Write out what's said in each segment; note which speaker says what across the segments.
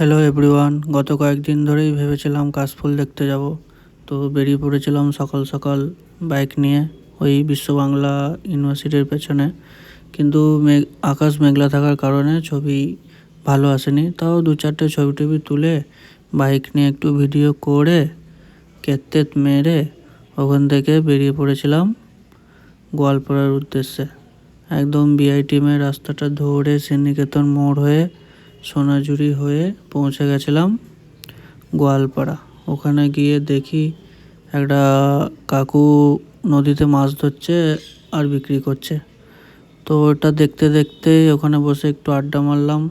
Speaker 1: Hello everyone, গত কয়েকদিন ধরেই ভেবেছিলাম কাশফুল দেখতে যাব। তো বেরিয়ে পড়েছিলাম সকাল সকাল বাইক নিয়ে ওই বিশ্ব বাংলা ইউনিভার্সিটির পেছনে। কিন্তু আকাশ মেঘলা থাকার কারণে ছবি ভালো আসেনি। তাও দু চারটে ছবি টবি তুলে বাইক নিয়ে একটু ভিডিও করে কেত্তেত মেরে ওখান থেকে বেরিয়ে পড়েছিলাম গোয়ালপাড়ার উদ্দেশ্যে। একদম বিআইটিএমের রাস্তাটা ধরে শ্রীনিকেতন মোড় হয়ে সোনাঝুরি হয়ে পৌঁছে গেছিলাম গোয়ালপাড়া। ওখানে গিয়ে দেখি একটা কাকু নদীতে মাছ ধরছে আর বিক্রি করছে। তো ওটা দেখতে দেখতে ওখানে বসে একটু আড্ডা মারলাম।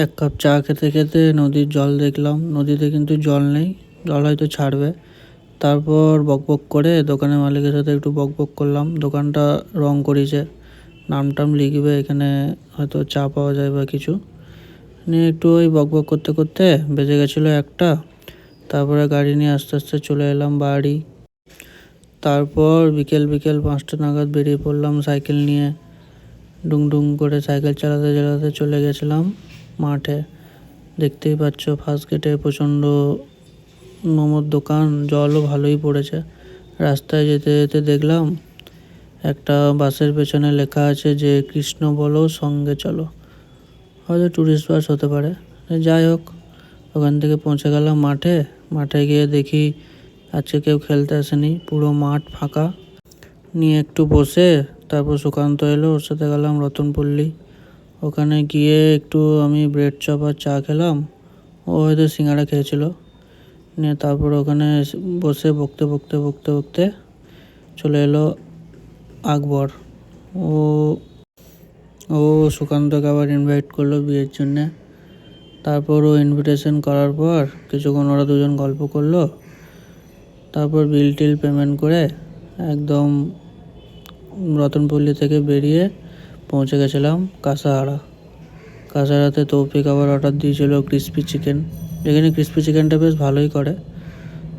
Speaker 1: এক কাপ চা খেতে খেতে নদীর জল দেখলাম। নদীতে কিন্তু জল নেই, জল হয়তো ছাড়বে। তারপর বকবক করে দোকানের মালিকের সাথে একটু বকবক করলাম। দোকানটা রং করেছে, নাম টাম লিখবে, এখানে হয়তো চা পাওয়া যায় বা কিছু নিয়ে একটু ওই বকবক করতে করতে বেজে গেছিলো একটা। তারপরে গাড়ি নিয়ে আস্তে আস্তে চলে এলাম বাড়ি। তারপর বিকেল 5টা নাগাদ বেরিয়ে পড়লাম সাইকেল নিয়ে। ডুং করে সাইকেল চালাতে চালাতে চলে গেছিলাম মাঠে। দেখতেই পাচ্ছ ফার্স্ট গেটে প্রচণ্ড মোমোর দোকান, জলও ভালোই পড়েছে। রাস্তায় যেতে যেতে দেখলাম একটা বাসের পেছনে লেখা আছে যে কৃষ্ণ বলো সঙ্গে চলো, হয়তো ট্যুরিস্ট বাস হতে পারে। যাই হোক, ওখান থেকে পৌঁছে গেলাম মাঠে। মাঠে গিয়ে দেখি আজকে কেউ খেলতে আসেনি, পুরো মাঠ ফাঁকা। নিয়ে একটু বসে তারপর সুকান্ত এলো, ওর সাথে গেলাম রতনপল্লী। ওখানে গিয়ে একটু আমি ব্রেড চপ আর চা খেলাম, ও হয়তো সিঙ্গাড়া খেয়েছিল। নিয়ে তারপর ওখানে বসে বকতে বকতে চলে এলো আকবর। ও ও সুকান্তকে আবার ইনভাইট করলো বিয়ের জন্যে। তারপর ও ইনভিটেশন করার পর কিছুক্ষণ ওরা দুজন গল্প করলো। তারপর বিল টিল পেমেন্ট করে একদম রতনপল্লী থেকে বেরিয়ে পৌঁছে গেছিলাম কাঁসাহারাতে। তৌফিক আবার অর্ডার দিয়েছিল ক্রিসপি চিকেন। এখানে ক্রিসপি চিকেনটা বেশ ভালোই করে।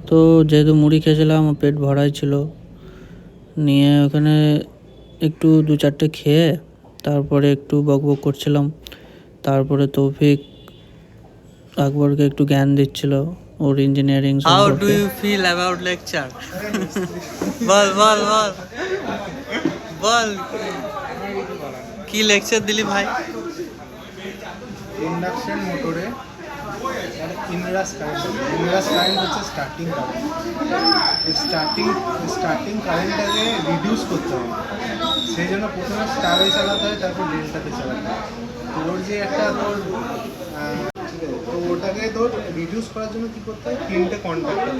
Speaker 1: তো যেহেতু মুড়ি খেয়েছিলাম, পেট ভরাই ছিল। নিয়ে ওখানে একটু দু চারটে খেয়ে তারপরে একটু বকবক করছিলাম। তারপরে তৌফিক আকবরকে একটু জ্ঞান দিচ্ছিল ওর ইঞ্জিনিয়ারিং সম্পর্কে।
Speaker 2: How do you feel about lecture? বল বল বল বল, কি লেকচার দিলি ভাই?
Speaker 3: ইন্ডাকশন মোটরে ইনরাস কারেন্ট হচ্ছে স্টার্টিং কারেন্ট। স্টার্টিং কারেন্টটাকে রিডিউস করতে হবে, সেই জন্য প্রথমে স্টারে চালাতে হয়, তারপর ডেল্টাতে চালাতে হয়। তোর যে একটা তোর ঠিক আছে, তো ওটাকে তোর রিডিউস করার জন্য কী করতে হয়, 3টে কন্ট্যাক্টার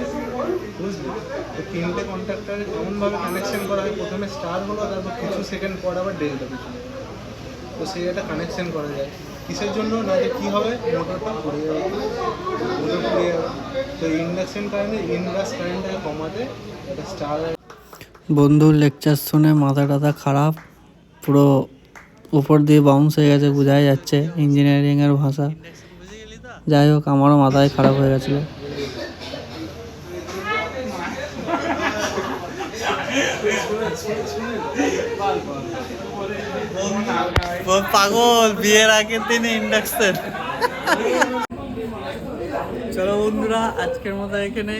Speaker 3: বুঝলি? তো 3টে কন্ট্যাক্টার এমনভাবে কানেকশন করা হয়, প্রথমে স্টার হলো, তারপর কিছু সেকেন্ড পর আবার ডেল্টা পিছনে। তো সেই একটা কানেকশন করা যায় কিসের জন্য, না যে কী হবে, মোটরটা পুড়ে যাবে। তো ইন্ডাকশন কারেন্টে ইনভার্স কারেন্টটাকে কমাতে একটা স্টার।
Speaker 1: বন্ধুর লেকচার শুনে মাথা টাথা খারাপ, পুরো উপর দিয়ে বাউন্স হয়ে গেছে, বোঝাই যাচ্ছে ইঞ্জিনিয়ারিংয়ের ভাষা। যাই হোক, আমারও মাথায় খারাপ হয়ে গেছিলো।
Speaker 2: পাগল, বিয়ের আগের দিনে ইন্ডাকশন। চলো বন্ধুরা, আজকের মতো এখানে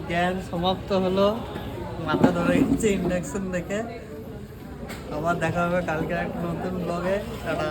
Speaker 2: জ্ঞান সমাপ্ত হলো। মাথা ধরে গেছে ইন্ডাকশন দেখে। আবার দেখা হবে কালকে একটা নতুন ব্লগে। টাটা।